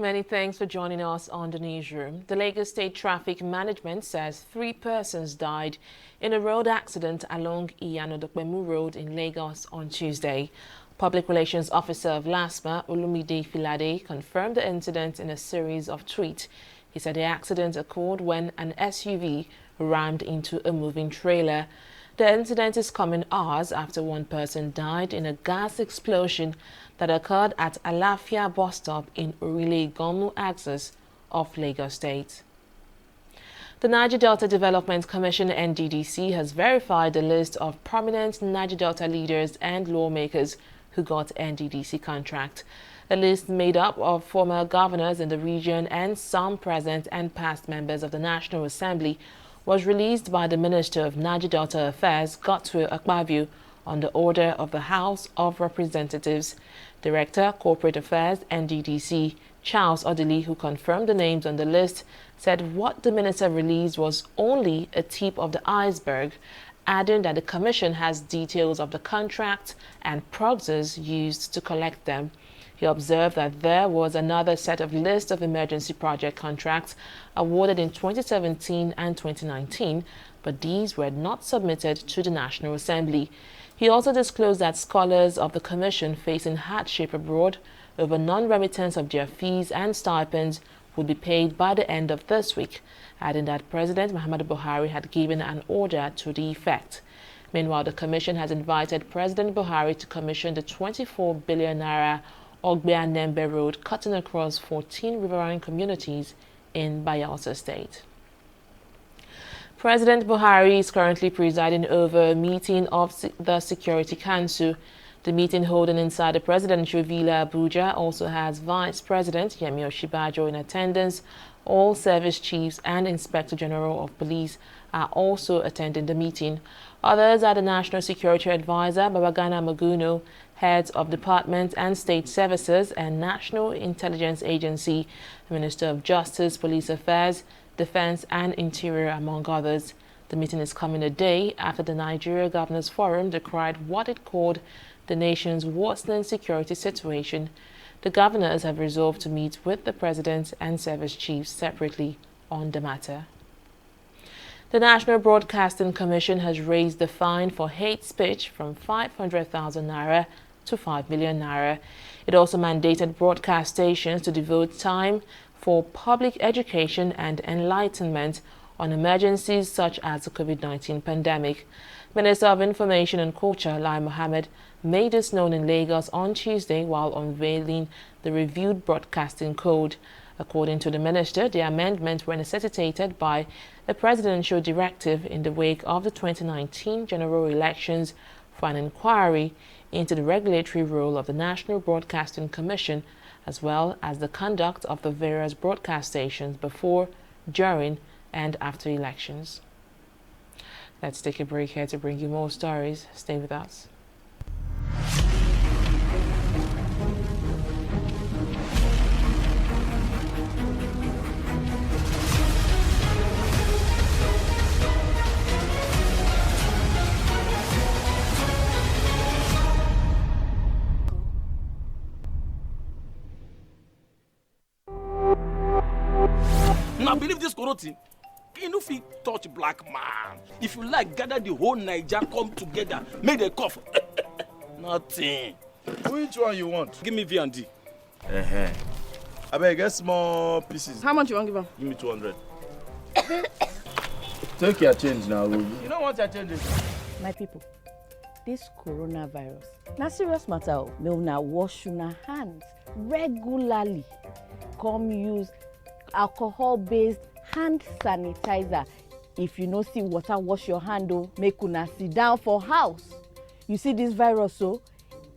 Many thanks for joining us on the newsroom. The Lagos State Traffic Management says 3 persons died in a road accident along Iyanodokpemu Road in Lagos on Tuesday. Public Relations Officer of LASMA, Olumide Filade, confirmed the incident in a series of tweets. He said the accident occurred when an SUV rammed into a moving trailer. The incident is coming hours after 1 person died in a gas explosion that occurred at Alafia bus stop in Orile Gomu axis of Lagos State. The Niger Delta Development Commission (NDDC) has verified the list of prominent Niger Delta leaders and lawmakers who got NDDC contract. A list made up of former governors in the region and some present and past members of the National Assembly was released by the Minister of Niger Delta Affairs, Godswill Akpabio, on the order of the House of Representatives. Director, Corporate Affairs, NDDC, Charles Odili, who confirmed the names on the list, said what the minister released was only a tip of the iceberg, adding that the Commission has details of the contracts and proxies used to collect them. He observed that there was another set of list of emergency project contracts awarded in 2017 and 2019, but these were not submitted to the National Assembly. He also disclosed that scholars of the Commission facing hardship abroad over non-remittance of their fees and stipends would be paid by the end of this week, adding that President Muhammadu Buhari had given an order to the effect. Meanwhile, the Commission has invited President Buhari to commission the 24 billion naira Ogbe-Anembe Road cutting across 14 riverine communities in Bayelsa State. President Buhari is currently presiding over a meeting of the Security Council. The meeting holding inside the presidential villa Abuja also has Vice President Yemi Oshibajo in attendance. All service chiefs and Inspector General of Police are also attending the meeting. Others are the National Security Advisor Babagana Maguno, heads of department and state services and National Intelligence Agency, Minister of Justice, Police Affairs, Defense and Interior, among others. The meeting is coming a day after the Nigeria Governors Forum decried what it called the nation's worsening security situation. The governors have resolved to meet with the president and service chiefs separately on the matter. The National Broadcasting Commission has raised the fine for hate speech from 500,000 naira to 5 million naira. It also mandated broadcast stations to devote time for public education and enlightenment on emergencies such as the COVID-19 pandemic. Minister of Information and Culture, Lai Mohammed, made this known in Lagos on Tuesday while unveiling the reviewed broadcasting code. According to the minister, the amendments were necessitated by a presidential directive in the wake of the 2019 general elections for an inquiry into the regulatory role of the National Broadcasting Commission, as well as the conduct of the various broadcast stations before, during, and after elections. Let's take a break here to bring you more stories. Stay with us. Now believe this Korotin. You know if you touch black man. If you like, gather the whole Niger, come together, make the cough. Nothing. Which one you want? Give me V and D. I beg, get small pieces. How much you want to give him? Give me 200. Take your change now, Ruby. You don't want your change. My people, this coronavirus, na serious matter. May una wash una hands regularly. Come use alcohol-based hand sanitizer. If you no see water, wash your hand. Make una sit down for house. You see this virus, so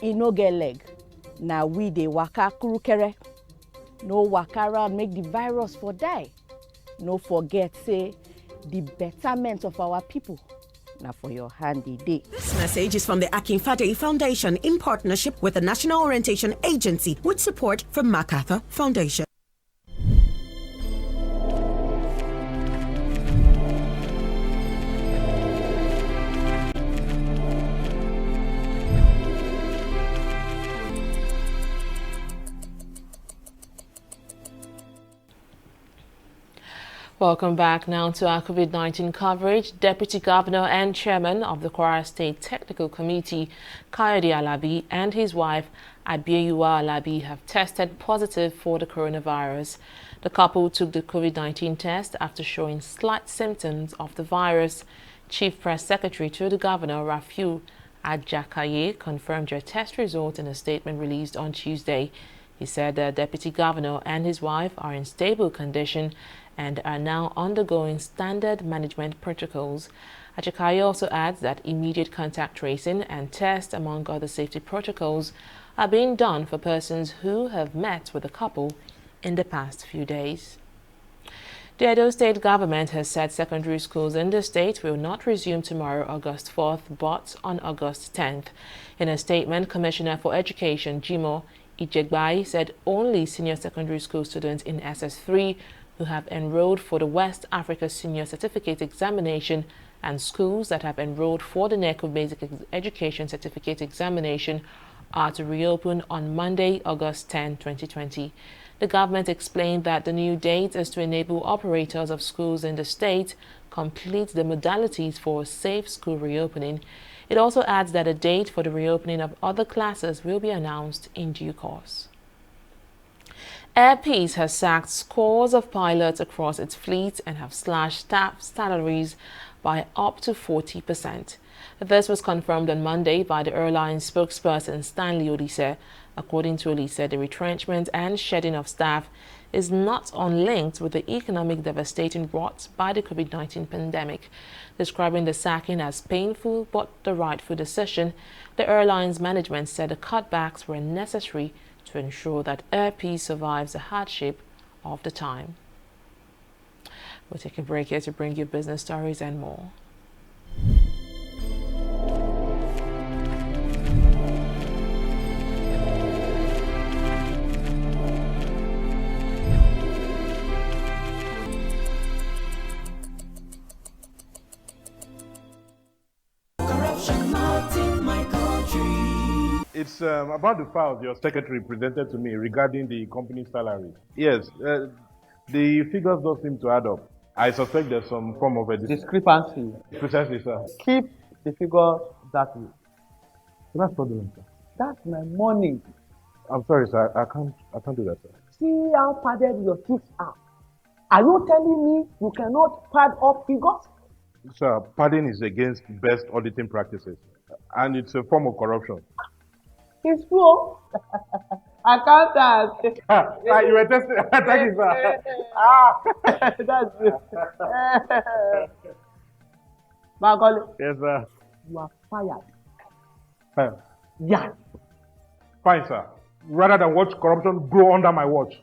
e no get leg. Now we dey waka kurukere. No waka around make the virus for die. No forget say the betterment of our people na for your hand e dey. This message is from the Akinfade Foundation in partnership with the National Orientation Agency with support from MacArthur Foundation. Welcome back now to our COVID-19 coverage. Deputy Governor and Chairman of the Kwara State Technical Committee, Kayode Alabi, and his wife, Abiyewa Alabi, have tested positive for the coronavirus. The couple took the COVID-19 test after showing slight symptoms of the virus. Chief Press Secretary to the Governor, Rafiu Ajakaye, confirmed their test result in a statement released on Tuesday. He said the Deputy Governor and his wife are in stable condition and are now undergoing standard management protocols. Ajakaye also adds that immediate contact tracing and tests, among other safety protocols, are being done for persons who have met with the couple in the past few days. The Edo State government has said secondary schools in the state will not resume tomorrow, August 4th, but on August 10th. In a statement, Commissioner for Education, Jimo Ijegbai, said only senior secondary school students in SS3 who have enrolled for the West Africa Senior Certificate Examination and schools that have enrolled for the NECO Basic Education Certificate Examination are to reopen on Monday, August 10, 2020. The government explained that the new date is to enable operators of schools in the state complete the modalities for a safe school reopening. It also adds that a date for the reopening of other classes will be announced in due course. Air Peace has sacked scores of pilots across its fleet and have slashed staff salaries by up to 40%. This was confirmed on Monday by the airline spokesperson Stanley Odise. According to Odise, the retrenchment and shedding of staff is not unlinked with the economic devastation wrought by the COVID-19 pandemic. Describing the sacking as painful but the rightful decision, the airline's management said the cutbacks were necessary to ensure that Air Peace survives the hardship of the time. We'll take a break here to bring you business stories and more. It's about the files your secretary presented to me regarding the company's salary. Yes, the figures don't seem to add up. I suspect there's some form of a discrepancy. Precisely, sir. Keep the figures that way. That's fraudulent, sir. That's my money. I'm sorry, sir. I can't do that, sir. See how padded your sheets are. Are you telling me you cannot pad up figures? Sir, padding is against best auditing practices, and it's a form of corruption. It's true. Accountant. You were testing. Thank you, sir. That's it. Bagole. Yes, sir. You are fired. Fine. Yeah. Fine, sir. Rather than watch corruption grow under my watch.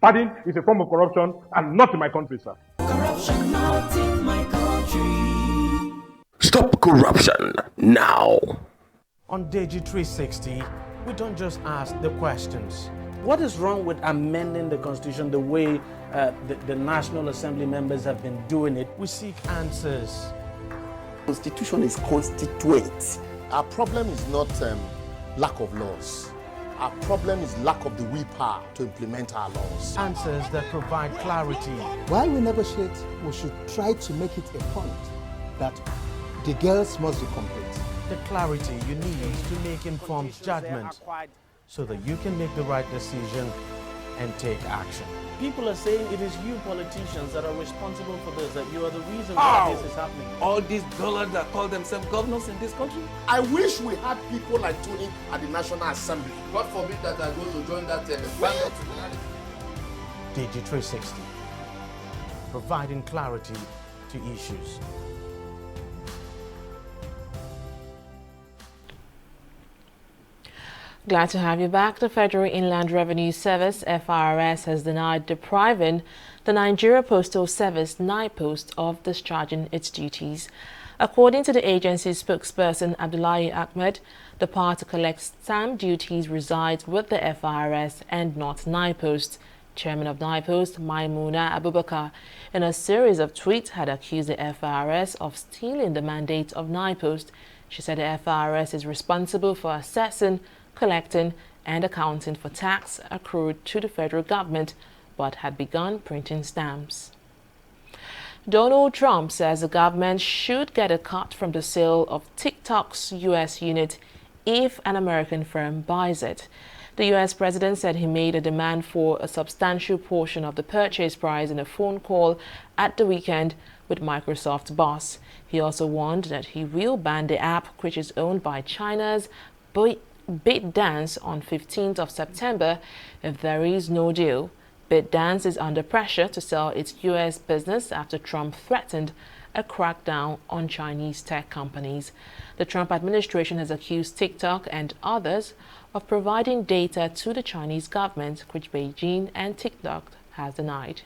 Padding is a form of corruption and not in my country, sir. Corruption not in my country. Stop corruption now. On Digi 360, we don't just ask the questions. What is wrong with amending the Constitution the way the National Assembly members have been doing it? We seek answers. Constitution is constituent. Our problem is not lack of laws. Our problem is lack of the willpower to implement our laws. Answers that provide clarity. While we negotiate, we should try to make it a point that the girls must be complete. The clarity you need to make informed judgment so that you can make the right decision and take action. People are saying it is you politicians that are responsible for this, that you are the reason why this is happening. All these dollars that call themselves governors in this country? I wish we had people like Tony at the National Assembly. God forbid that I go to join that Digi 360, providing clarity to issues. Glad to have you back. The Federal Inland Revenue Service, FRS, has denied depriving the Nigeria Postal Service, NIPOST, of discharging its duties. According to the agency's spokesperson, Abdullahi Ahmed, the power to collect stamp duties resides with the FRS and not NIPOST. Chairman of NIPOST, Maimouna Abubakar, in a series of tweets, had accused the FRS of stealing the mandate of NIPOST. She said the FRS is responsible for assessing, collecting and accounting for tax accrued to the federal government, but had begun printing stamps. Donald Trump says the government should get a cut from the sale of TikTok's U.S. unit if an American firm buys it. The U.S. president said he made a demand for a substantial portion of the purchase price in a phone call at the weekend with Microsoft's boss. He also warned that he will ban the app, which is owned by China's ByteDance, on 15th of September if there is no deal. ByteDance is under pressure to sell its U.S. business after Trump threatened a crackdown on Chinese tech companies. The Trump administration has accused TikTok and others of providing data to the Chinese government, which Beijing and TikTok has denied.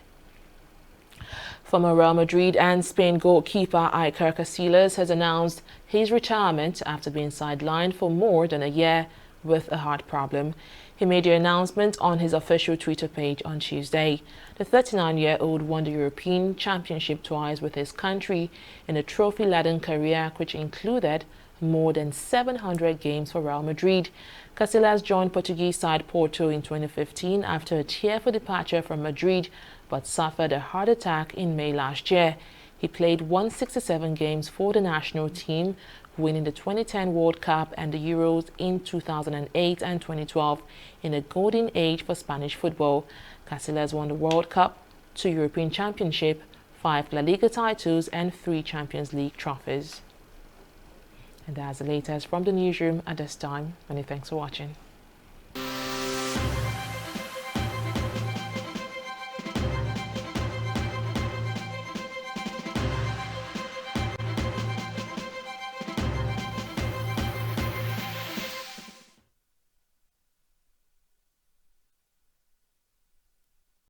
Former Real Madrid and Spain goalkeeper Iker Casillas has announced his retirement after being sidelined for more than a year with a heart problem. He made the announcement on his official Twitter page on Tuesday. The 39-year-old won the European Championship twice with his country in a trophy-laden career, which included more than 700 games for Real Madrid. Casillas joined Portuguese side Porto in 2015 after a tearful departure from Madrid, but suffered a heart attack in May last year. He played 167 games for the national team, winning the 2010 World Cup and the Euros in 2008 and 2012 in a golden age for Spanish football. Casillas won the World Cup, 2 European Championship, 5 La Liga titles and 3 Champions League trophies. And that's the latest from the newsroom at this time. Many thanks for watching.